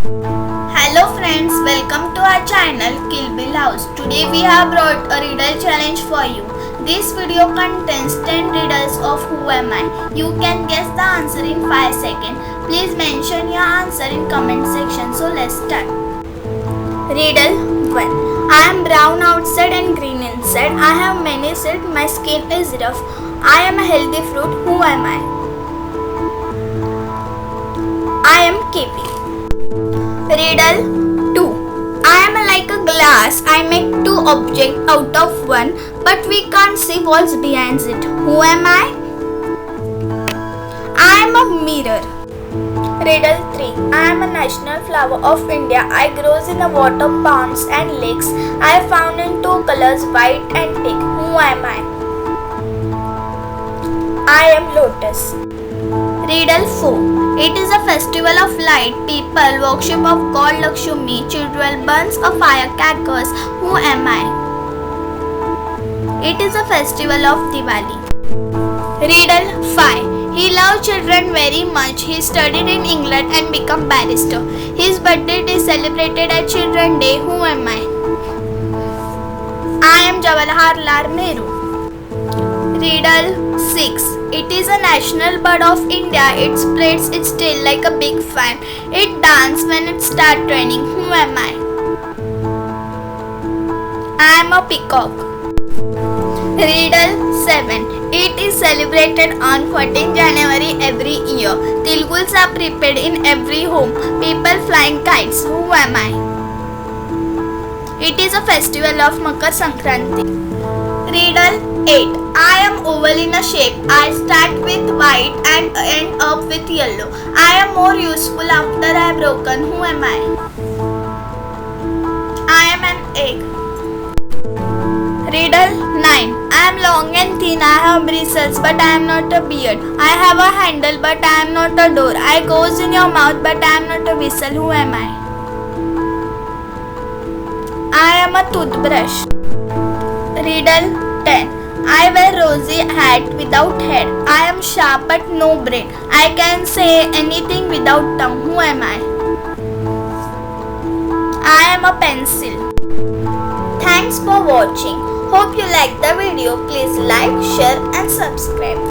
Hello friends, welcome to our channel Kill Bill House. Today we have brought a riddle challenge for you. This video contains 10 riddles of Who Am I. You can guess the answer in 5 seconds. Please mention your answer in comment section. So let's start. Riddle 1. I am brown outside and green inside. I have many seeds. My skin is rough. I am a healthy fruit. Who am I? I am kiwi. Riddle 2. I am like a glass. I make two objects out of one, but we can't see what's behind it. Who am I? I am a mirror. Riddle 3. I am a national flower of India. I grows in the water, ponds and lakes. I am found in two colors, white and pink. Who am I? I am lotus. Riddle 4. It is a festival of light. People worship of God Lakshmi. Children burns a firecrackers. Who am I? It is a festival of Diwali. Riddle 5. He loved children very much. He studied in England and became barrister. His birthday is celebrated at Children's Day. Who am I? I am Jawaharlal Nehru. Riddle 6. It is a national bird of India. It spreads its tail like a big fan. It dances when it starts raining. Who am I? I am a peacock. Riddle 7. It is celebrated on 14 January every year. Tilguls are prepared in every home. People flying kites. Who am I? It is a festival of Makar Sankranti. Riddle 8. I am oval in a shape. I start with white and end up with yellow. I am more useful after I have broken. Who am I? I am an egg. Riddle 9. I am long and thin. I have bristles, but I am not a beard. I have a handle, but I am not a door. I goes in your mouth, but I am not a whistle. Who am I? I am a toothbrush. Riddle 10. I wear rosy hat without head. I am sharp but no brain. I can say anything without tongue. Who am I? I am a pencil. Thanks for watching. Hope you like the video. Please like, share and subscribe.